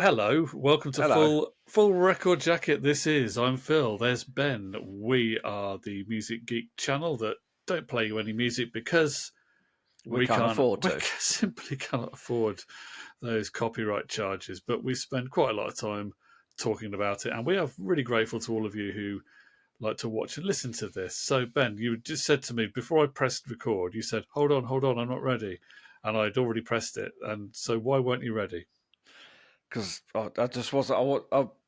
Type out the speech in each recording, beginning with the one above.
Hello, welcome to Hello. Full Record Jacket. I'm Phil. There's Ben. We are the Music Geek channel that don't play you any music because We we can't can't. afford We to. simply cannot afford those copyright charges. But we spend quite a lot of time talking about it, and we are really grateful to all of you who like to watch and listen to this. So Ben, you just said to me before I pressed record, you said, "Hold on, I'm not ready," and I'd already pressed it. And so, why weren't you ready? Because I just wasn't.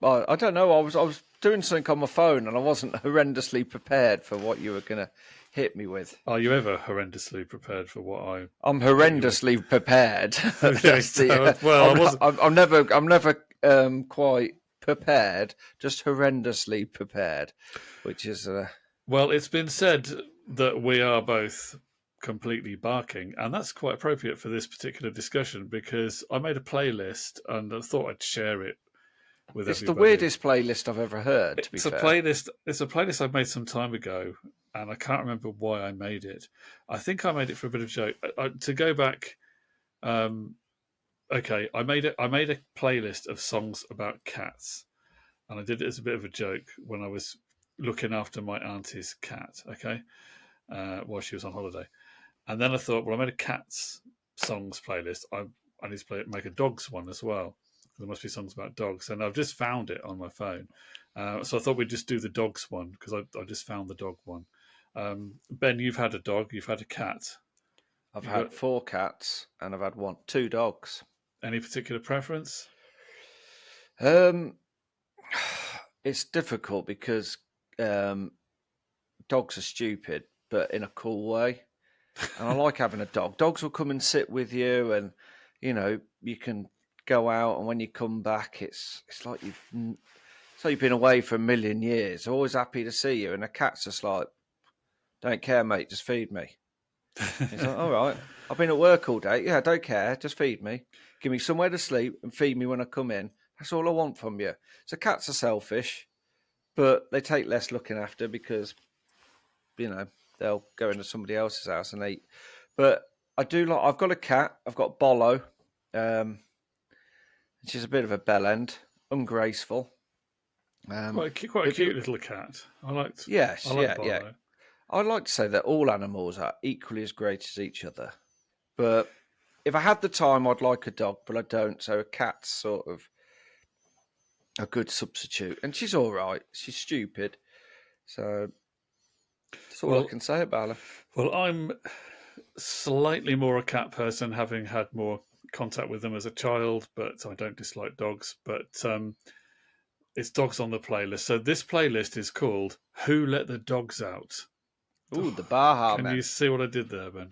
I don't know. I was doing something on my phone and I wasn't horrendously prepared for what you were going to hit me with. Are you ever horrendously prepared for what I I'm hit you with? horrendously prepared. Okay, That's so, the. well, I wasn't. I'm never quite prepared. Just horrendously prepared, which is Well, it's been said that we are both completely barking, and that's quite appropriate for this particular discussion because I made a playlist and I thought I'd share it with it's the everybody. weirdest playlist I've ever heard. To be It's a fair, playlist. It's a playlist I made some time ago, and I can't remember why I made it. I think I made it for a bit of joke. To go back, um, okay, I made a playlist of songs about cats, and I did it as a bit of a joke when I was looking after my auntie's cat. Okay, while she was on holiday, and then I thought, well, I made a cats songs playlist. I need to make a dogs one as well. There must be songs about dogs, and I've just found it on my phone. So I thought we'd just do the dogs one because I just found the dog one. Ben, you've had a dog, you've had a cat. I've You got had 4 cats and I've had 2 dogs. any particular preference? Um, it's difficult because um, dogs are stupid, but in a cool way. And I like having a dog. Dogs will come and sit with you, and you can go out. And when you come back, it's like you've been away for a million years. They're always happy to see you. And a cat's just like, don't care, mate. Just feed me. He's like, all right. I've been at work all day. Yeah, I don't care. Just feed me. Give me somewhere to sleep and feed me when I come in. That's all I want from you. So cats are selfish, but they take less looking after because they'll go into somebody else's house and eat. But I do like. I've got a cat. I've got Bollo. Um, she's a bit of a bell end, ungraceful. Quite a But cute little cat. I yes, like yeah. Barlow. I'd like to say that all animals are equally as great as each other. But if I had the time, I'd like a dog, but I don't. So a cat's sort of a good substitute, and she's all right. She's stupid, so that's all I Well, can say about her. I'm slightly more a cat person, having had more contact with them as a child, but I don't dislike dogs. But it's dogs on the playlist. So this playlist is called "Who Let the Dogs Out." Ooh, the Oh, Baha can you Men. see what I did there, Ben?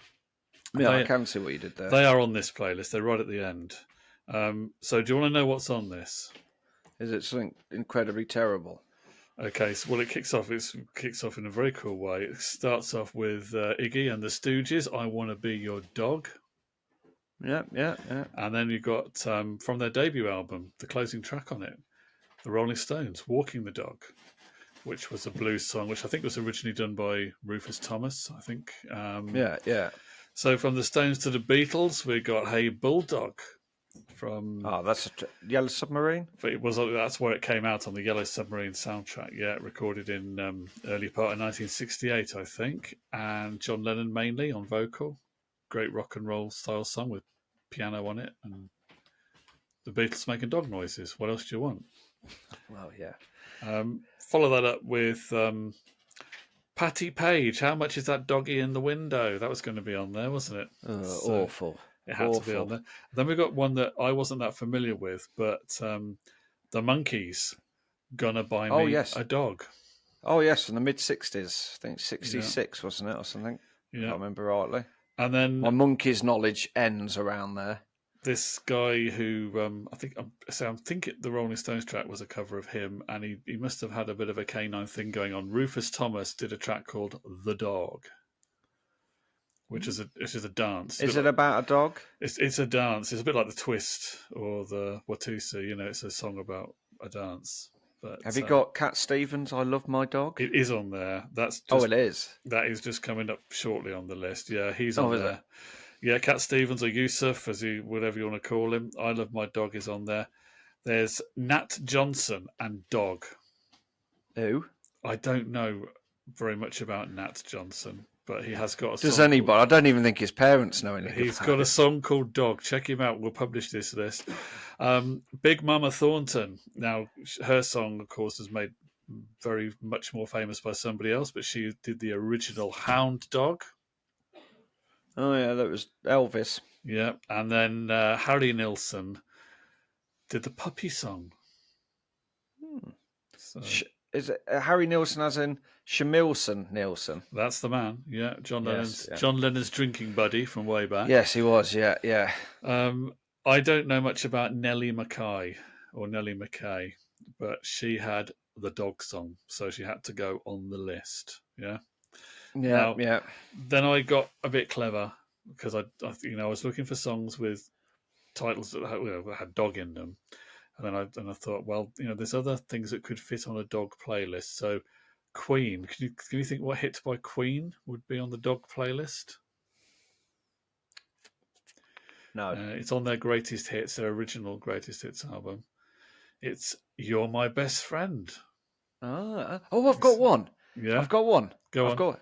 Yeah, I They can see what you did there. they are on this playlist. They're right at the end. So do you want to know what's on this? Is it something incredibly terrible? Okay, so it kicks off in a very cool way. It starts off with Iggy and the Stooges. I want to be your dog. Yeah, yeah, yeah. And then you got from their debut album, the closing track on it, the Rolling Stones, "Walking the Dog," which was a blues song, which I think was originally done by Rufus Thomas. I think. Yeah, yeah. So from the Stones to the Beatles, we got "Hey Bulldog" from. Oh, that's Yellow Submarine? It was that's where it came out on the Yellow Submarine soundtrack. Yeah, recorded in early part of 1968, I think, and John Lennon mainly on vocal. Great rock and roll style song with piano on it, and the Beatles making dog noises. What else do you want? Well, yeah. Follow that up with Patty Page. How much is that doggy in the window? That was going to be on there, wasn't it? So Awful. it had to be on Awful. there. Then we got one that I wasn't that familiar with, but the Monkees, "Gonna Buy Oh, Me yes. a Dog." Oh, yes, from the mid-60s. I think Yeah, 66, wasn't it, or something? If I yeah. remember rightly. And then My monkey's knowledge ends around there. this guy who I'm thinking the Rolling Stones track was a cover of him, and he must have had a bit of a canine thing going on. Rufus Thomas did a track called "The Dog," which is a dance. Is it about a dog? It's a dance. It's a bit like the Twist or the Watusi. It's a song about a dance. But Have you got Cat Stevens, I Love My Dog? it is on there. Oh, it is. That is just coming up shortly on the list. Yeah, he's Oh, on is it? there. Yeah, Cat Stevens or Yusuf, whatever you want to call him. "I Love My Dog" is on there. There's Nat Johnson and Dog. Who? I don't know very much about Nat Johnson, but he has got a Does song. anybody? I don't even think his parents know anything. He's got a song called Dog. Check him out. We'll publish this list. Big Mama Thornton. Now, her song, of course, was made very much more famous by somebody else, but she did the original Hound Dog. Oh yeah, that was Elvis. Yeah, and then Harry Nilsson did the Puppy song. So Is it Harry Nilsson as in Shamilson Nilsson? that's the man. Yeah, John Yes, Lennon's drinking buddy from way back. Yes, he was. Yeah, yeah. I don't know much about Nellie Mackay or Nellie McKay, but she had the Dog song, so she had to go on the list. Yeah. Yeah, Now, yeah. Then I got a bit clever because I was looking for songs with titles that had dog in them, and then I thought, well, there's other things that could fit on a dog playlist. So, Queen. Can you think what hits by Queen would be on the dog playlist? No. It's on their greatest hits, their original greatest hits album. It's "You're My Best Friend." Oh, I've got one. Yeah, I've got one. Go on.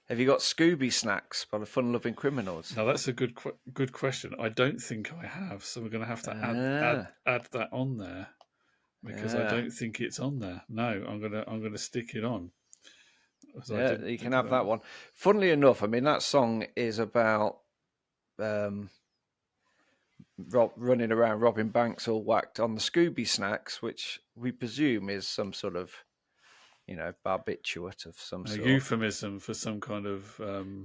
Have you got Scooby Snacks by the Fun Loving Criminals? Now that's a good question. I don't think I have, so we're going to have to add that on there because I don't think it's on there. No, I'm gonna stick it on. Yeah, you can have that one. Funnily enough, I mean that song is about running around robbing banks all whacked on the Scooby Snacks, which we presume is some sort of barbiturate of some sort. Euphemism for some kind of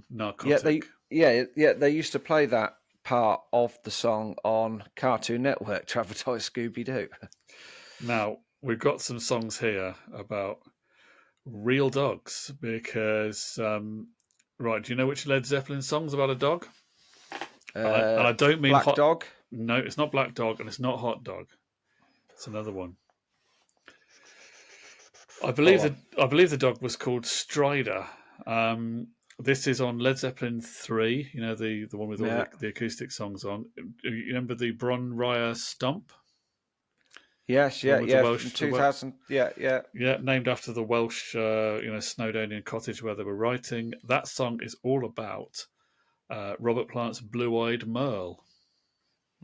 narcotic. They used to play that part of the song on Cartoon Network to advertise Scooby Doo. Now we've got some songs here about real dogs because right, do you know which Led Zeppelin song's about a dog? And I don't mean Black Dog. No, it's not Black Dog, and it's not Hot Dog. It's another one. I believe the dog was called Strider. This is on Led Zeppelin 3. The one with all the acoustic songs on. You remember the Bron Raya Stump? Yes, yeah. 2000. Yeah. Named after the Welsh, Snowdonian cottage where they were writing. That song is all about Robert Plant's Blue-Eyed Merle.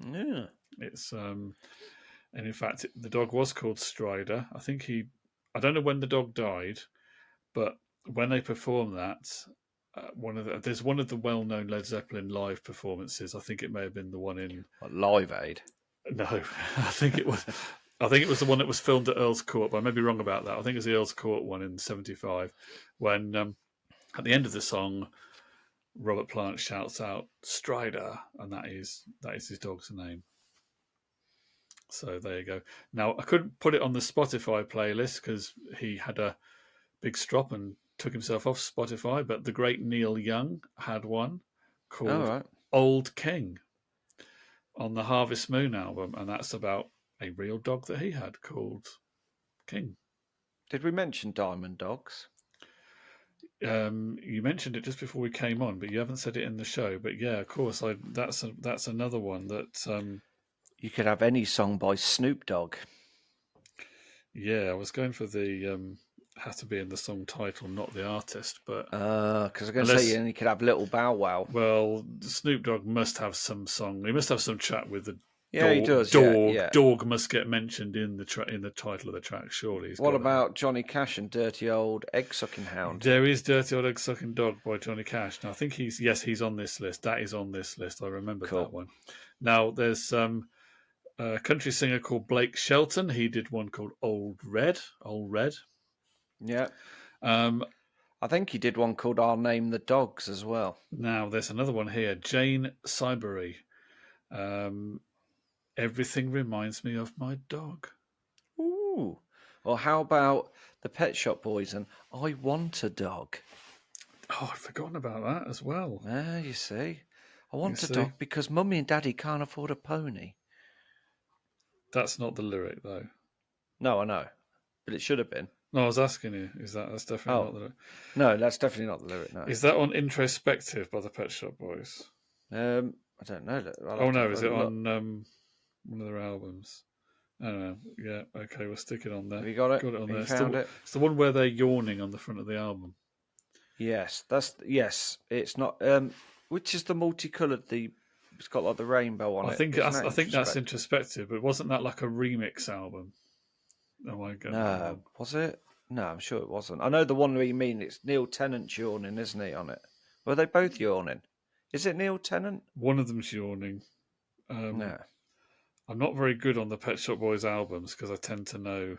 Yeah. It's and in fact the dog was called Strider. I don't know when the dog died, but when they performed that, there's one of the well-known Led Zeppelin live performances. I think it may have been the one in Live Aid. No, I think it was the one that was filmed at Earl's Court, but I may be wrong about that. I think it was the Earl's Court one in '75 when at the end of the song, Robert Plant shouts out Strider, and that is his dog's name. So there you go. Now I couldn't put it on the Spotify playlist because he had a big strop and took himself off Spotify. But the great Neil Young had one called "Old King" on the Harvest Moon album, and that's about a real dog that he had called King. Did we mention Diamond Dogs? You mentioned it just before we came on, but you haven't said it in the show. But yeah, of course, that's another one that you could have any song by Snoop Dogg. Yeah, I was going for the has to be in the song title, not the artist. But because I was going to say you could have Little Bow Wow. Well, Snoop Dogg must have some song. He must have some chat with the. Yeah, he does. Dog, yeah. Dog must get mentioned in the title of the track. Surely. What about Johnny Cash and Dirty Old Egg Sucking Hound? There is Dirty Old Egg Sucking Dog by Johnny Cash. Now I think he's on this list. That is on this list. I remember that one. Now there's a country singer called Blake Shelton. He did one called Old Red. Yeah. I think he did one called I'll Name the Dogs as well. Now there's another one here. Jane Siberry. Everything reminds me of my dog. Ooh. Or how about the Pet Shop Boys and I Want a Dog? Oh, I've forgotten about that as well. Yeah, you see. I want a dog because Mummy and Daddy can't afford a pony. That's not the lyric, though. No, I know. But it should have been. No, I was asking you. That's definitely not the lyric? No, that's definitely not the lyric, no. Is that on Introspective by the Pet Shop Boys? I don't know. No. Is it on one of their albums? I don't know. Yeah, okay, we'll stick it on there. Have you got it? Got it on Have there. you found it? It's the one where they're yawning on the front of the album. Yes, yes. It's not. Which is the multicolored? It's got like the rainbow on I it. think Isn't I that think that's Introspective? Introspective, but wasn't that like a remix album? Oh, I get that No, wrong. was it? No, I'm sure it wasn't. I know the one we mean. It's Neil Tennant yawning, isn't he? On it. Were they both yawning? Is it Neil Tennant? One of them's yawning. No. I'm not very good on the Pet Shop Boys albums because I tend to know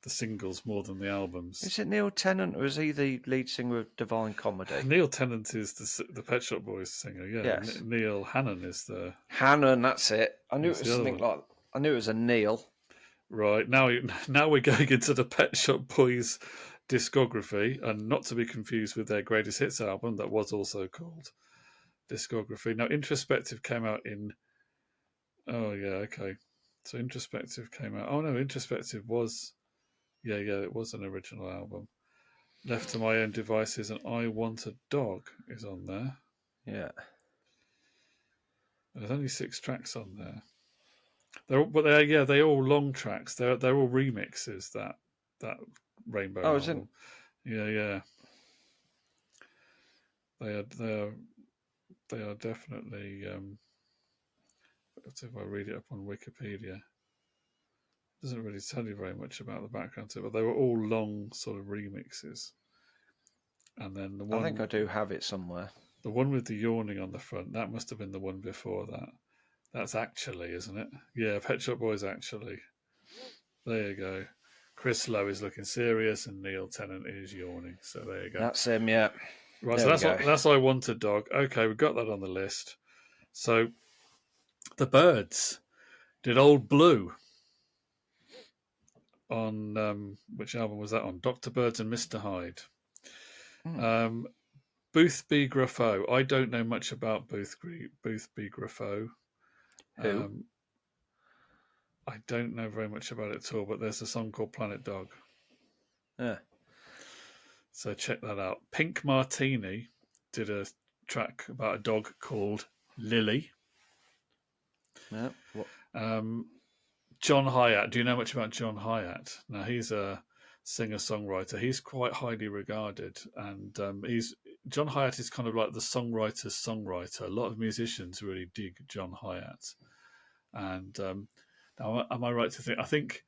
the singles more than the albums. Is it Neil Tennant or is he the lead singer of Divine Comedy? Neil Tennant is the Pet Shop Boys singer. Yeah, Yes. Neil Hannon is the Hannon, that's it. I knew it That's was the other something one. like. I knew it was a Neil. right now. Now we're going into the Pet Shop Boys discography, and not to be confused with their greatest hits album that was also called discography. Now, Introspective came out in. Oh yeah, okay. So Introspective came out. Oh no, Introspective was. Yeah, it was an original album. Left to My Own Devices and I Want a Dog is on there. Yeah. There's only 6 tracks on there. They're all long tracks. They're all remixes. That Rainbow Oh, isn't. album. Yeah. They are definitely. If I read it up on Wikipedia, it doesn't really tell you very much about the background to it, but they were all long sort of remixes. And then I think I do have it somewhere. the one with the yawning on the front, that must have been the one before that. That's Actually, isn't it? Yeah, Pet Shop Boys Actually. There you go. Chris Lowe is looking serious and Neil Tennant is yawning. So there you go. That's him, yeah. Right, There so we go. that's I Want a Dog. Okay, we've got that on the list. So the Byrds did Old Blue on which album was that on? Dr. Birds and Mr. Hyde. Booth B. Graffoe. I don't know much about Booth B. Graffoe. Who? I don't know very much about it at all, but there's a song called Planet Dog. Yeah. So check that out. Pink Martini did a track about a dog called Lily. Yeah. What? John Hyatt. Do you know much about John Hyatt? Now, he's a singer-songwriter. He's quite highly regarded. And John Hyatt is kind of like the songwriter's songwriter. A lot of musicians really dig John Hyatt. And now, am I right to think? I think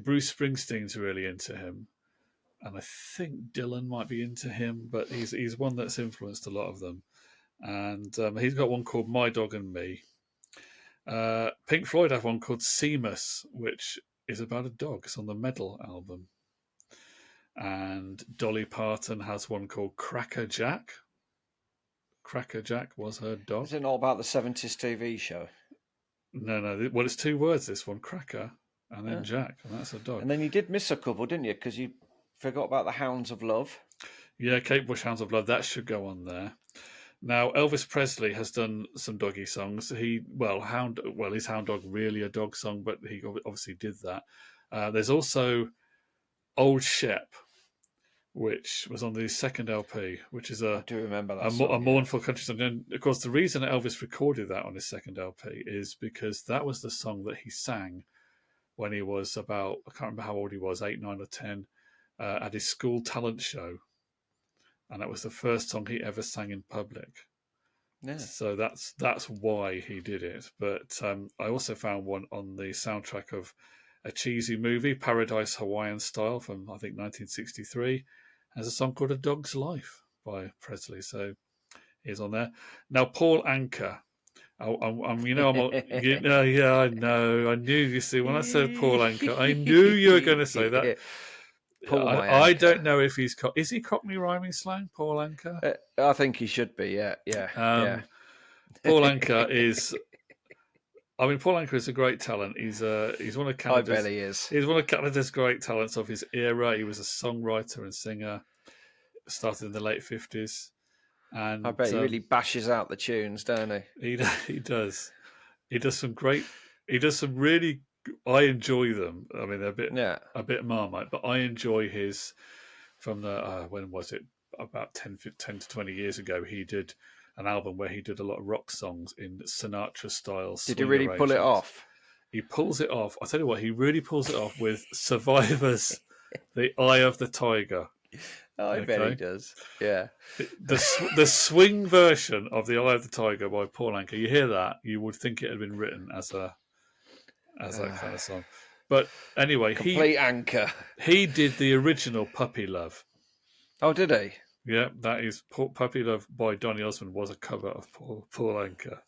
Bruce Springsteen's really into him, and I think Dylan might be into him. But he's one that's influenced a lot of them. And he's got one called My Dog and Me. Pink Floyd have one called Seamus, which is about a dog. It's on the Medal album. And Dolly Parton has one called Cracker Jack. Cracker Jack was her dog. Is it not about the 70s TV show? No. Well, it's 2 words, this one, Cracker, and then Jack, and that's a dog. And then you did miss a couple, didn't you? Because you forgot about the Hounds of Love. Yeah, Kate Bush, Hounds of Love, that should go on there. Now, Elvis Presley has done some doggy songs. Is Hound Dog really a dog song? But he obviously did that. There's also Old Shep, which was on the second LP, which is I do remember that a mournful country song. And of course, the reason Elvis recorded that on his second LP is because that was the song that he sang when he was I can't remember how old he was, 8, 9, or 10, at his school talent show. And that was the first song he ever sang in public. Yeah. So that's why he did it. But I also found one on the soundtrack of a cheesy movie, Paradise Hawaiian Style, from I think 1963. There's a song called A Dog's Life by Presley. So he's on there. Now, Paul Anka. I know. I knew. You see, when I said Paul Anka, I knew you were going to say that. I don't know if is he Cockney rhyming slang, Paul Anka? I think he should be. Yeah. Paul Anka is. I mean, Paul Anka is a great talent. He's one of Canada's. I bet he is. He's one of Canada's great talents of his era. He was a songwriter and singer. Started in the late 50s. And I bet he really bashes out the tunes, don't he? He does. He does some great. He does some really. I enjoy them. I mean, they're a bit Marmite, but I enjoy his. From the when was it? About 10 to 20 years ago, he did an album where he did a lot of rock songs in Sinatra style. Did he really pull it off? He pulls it off. I tell you what, he really pulls it off with Survivors, The Eye of the Tiger. I bet he does. Yeah. The swing version of The Eye of the Tiger by Paul Anka, you hear that, you would think it had been written as that kind of song. But anyway, Complete anchor. he did the original Puppy Love. Oh, did he? Yeah, that is Puppy Love by Donny Osmond was a cover of Paul Anka.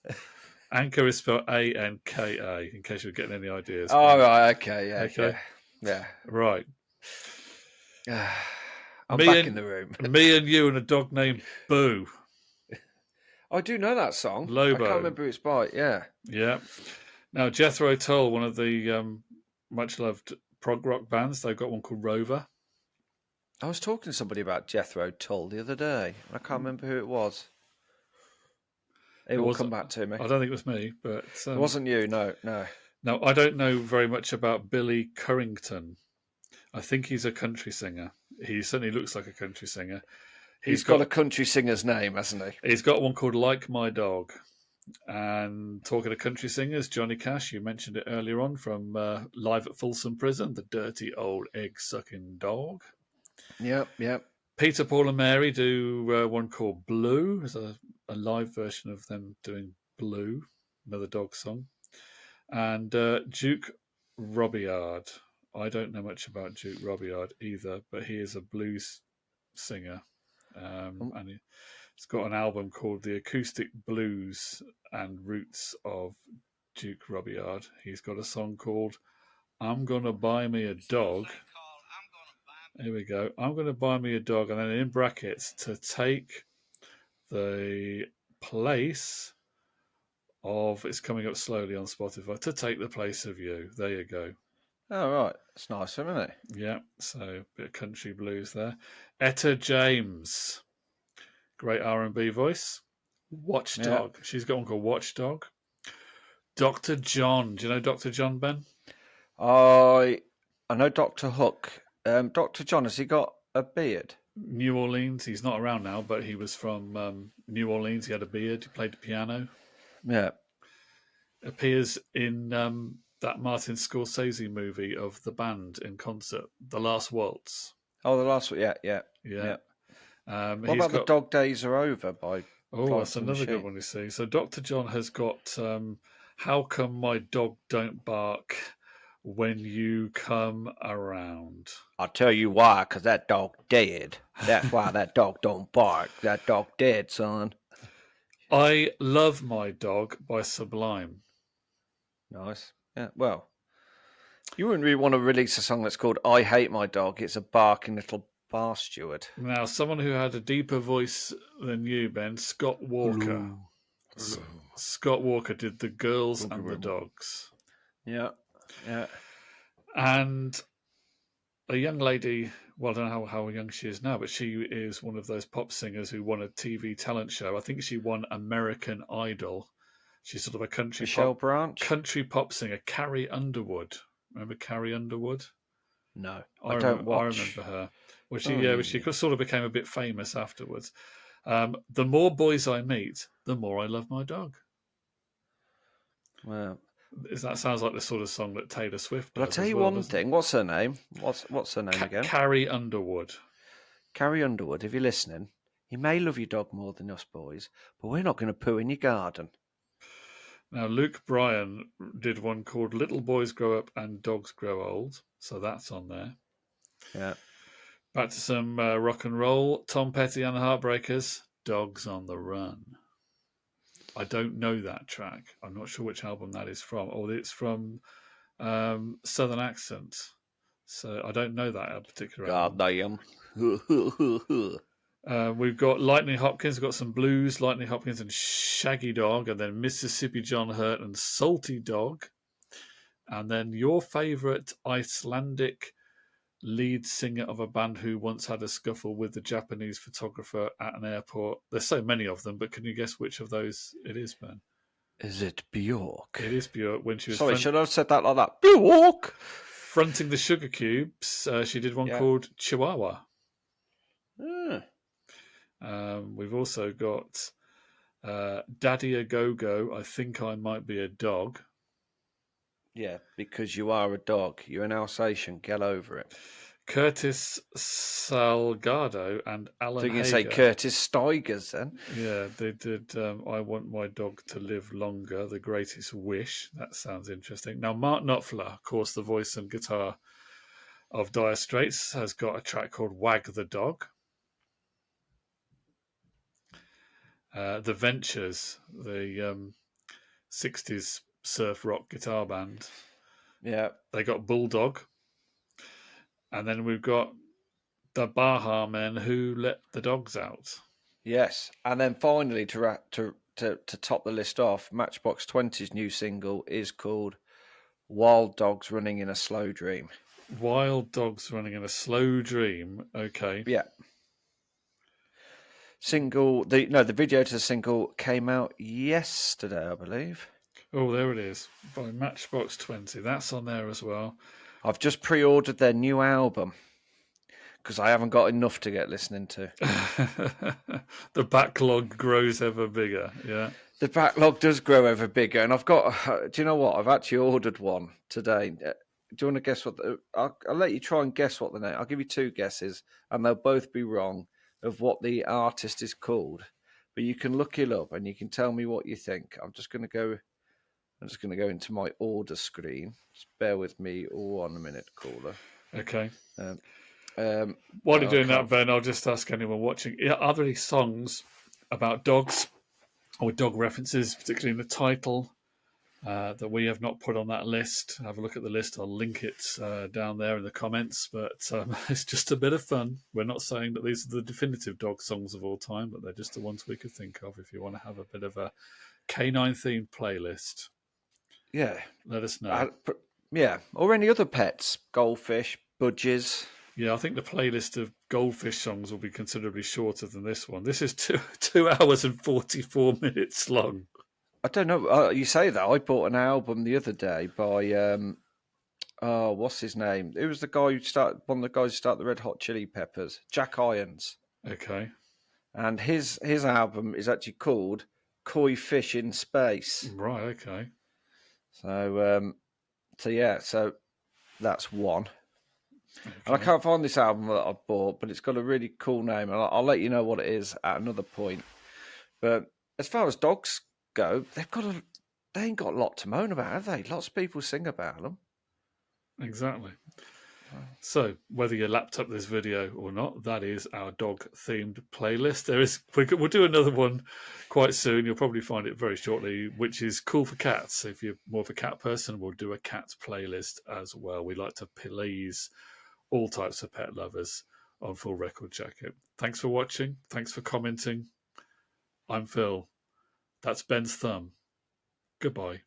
Anchor is spelled Anka, in case you're getting any ideas. Oh, right. Okay. Yeah. Okay. Yeah. Right. I'm back in the room. Me and you and a dog named Boo. I do know that song. Lobo. I can't remember who it's by. Yeah. Yeah. Now, Jethro Tull, one of the much-loved prog rock bands, they've got one called Rover. I was talking to somebody about Jethro Tull the other day. I can't remember who it was. It will come back to me. I don't think it was me, but... it wasn't you, no. No, I don't know very much about Billy Currington. I think he's a country singer. He certainly looks like a country singer. He's got a country singer's name, hasn't he? He's got one called Like My Dog. And talking to country singers, Johnny Cash, you mentioned it earlier on from Live at Folsom Prison, the dirty old egg-sucking dog. Yep. Peter, Paul and Mary do one called Blue. There's a live version of them doing Blue, another dog song. And Duke Robillard. I don't know much about Duke Robillard either, but he is a blues singer. And he's got an album called The Acoustic Blues and Roots of Duke Robillard. He's got a song called I'm Gonna Buy Me a Dog. Here we go. I'm going to buy me a dog, and then in brackets, to take the place of, it's coming up slowly on Spotify, to take the place of you. There you go. Oh, right. That's nice, isn't it? Yeah, so a bit of country blues there. Etta James, great R&B voice. Watchdog. Yeah. She's got one called Watchdog. Dr. John. Do you know Dr. John, Ben? I know Dr. Hook. Dr. John, has he got a beard? New Orleans. He's not around now, but he was from New Orleans. He had a beard. He played the piano. Yeah. Appears in that Martin Scorsese movie of the band in concert, The Last Waltz. Oh, The Last Waltz. Yeah. What about The Dog Days Are Over by... Oh, that's another good one, you see. So Dr. John has got How Come My Dog Don't Bark When You Come Around. I'll tell you why, because that dog dead. That's why that dog don't bark. That dog dead, son. I Love My Dog by Sublime. Nice. Yeah, well, you wouldn't really want to release a song that's called I Hate My Dog. It's a barking little bar steward. Now, someone who had a deeper voice than you, Ben, Scott Walker. Hello. Scott Walker did The Girls and the Dogs. Yeah. And a young lady, well, I don't know how young she is now, but she is one of those pop singers who won a TV talent show. I think she won American Idol. She's sort of a country pop singer, Carrie Underwood. Remember Carrie Underwood? No, I don't watch. I remember her. Well, she sort of became a bit famous afterwards. The more boys I meet, the more I love my dog. Well, that sounds like the sort of song that Taylor Swift does. But I'll tell you one thing. What's her name? What's her name again? Carrie Underwood. Carrie Underwood, if you're listening, you may love your dog more than us boys, but we're not going to poo in your garden. Now, Luke Bryan did one called Little Boys Grow Up and Dogs Grow Old. So that's on there. Yeah. Back to some rock and roll. Tom Petty and the Heartbreakers, Dogs on the Run. I don't know that track. I'm not sure which album that is from. Oh, it's from Southern Accent. So I don't know that particular album. God damn. We've got Lightning Hopkins. We've got some blues, Lightning Hopkins and Shaggy Dog, and then Mississippi John Hurt and Salty Dog. And then your favourite Icelandic lead singer of a band who once had a scuffle with the Japanese photographer at an airport. There's so many of them, but can you guess which of those it is, Ben? Is it Björk? It is Björk. When she was Sorry, should I have said that like that? Björk! Fronting the Sugar Cubes, she did one called Chihuahua. We've also got Daddy A Go-Go, I Think I Might Be a Dog. Yeah, because you are a dog. You're an Alsatian. Get over it. Curtis Salgado and I Alan think you can say Hager. Curtis Steigers then. Yeah, they did. I Want My Dog to Live Longer, The Greatest Wish. That sounds interesting. Now, Mark Knopfler, of course, the voice and guitar of Dire Straits, has got a track called Wag the Dog. The Ventures, the 60s surf rock guitar band, Yeah. they got Bulldog. And then we've got the Baha Men Who Let the Dogs Out. Yes. And then finally, to top the list off, Matchbox 20's new single is called Wild Dogs Running in a Slow Dream. Wild Dogs Running in a Slow Dream. Okay. Yeah. The video to the single came out yesterday, I believe. Oh, there it is. By Matchbox 20. That's on there as well. I've just pre-ordered their new album because I haven't got enough to get listening to. The backlog grows ever bigger. Yeah. The backlog does grow ever bigger, and I've got. Do you know what? I've actually ordered one today. Do you want to guess what? I'll let you try and guess what the name. I'll give you two guesses, and they'll both be wrong of what the artist is called. But you can look it up, and you can tell me what you think. I'm just going to go into my order screen. Just bear with me 1 minute, caller. Okay. Um, While you're doing that, Ben, I'll just ask anyone watching: are there any songs about dogs or dog references, particularly in the title, that we have not put on that list? Have a look at the list. I'll link it down there in the comments. But it's just a bit of fun. We're not saying that these are the definitive dog songs of all time, but they're just the ones we could think of. If you want to have a bit of a canine themed playlist, yeah, let us know. Yeah, or any other pets, goldfish, budgies. Yeah, I think the playlist of goldfish songs will be considerably shorter than this one. This is 2 hours and 44 minutes long. I don't know. You say that. I bought an album the other day by what's his name? It was the guy one of the guys who started the Red Hot Chili Peppers, Jack Irons. Okay. And his album is actually called Koi Fish in Space. Right, okay. So so that's one. Okay. And I can't find this album that I bought, but it's got a really cool name, and I'll let you know what it is at another point. But as far as dogs go, they ain't got a lot to moan about, have they? Lots of people sing about them. Exactly. So, whether you lapped up this video or not, that is our dog-themed playlist. We'll do another one quite soon. You'll probably find it very shortly, which is cool for cats. If you're more of a cat person, we'll do a cat playlist as well. We like to please all types of pet lovers on Full Record Jacket. Thanks for watching. Thanks for commenting. I'm Phil. That's Ben's thumb. Goodbye.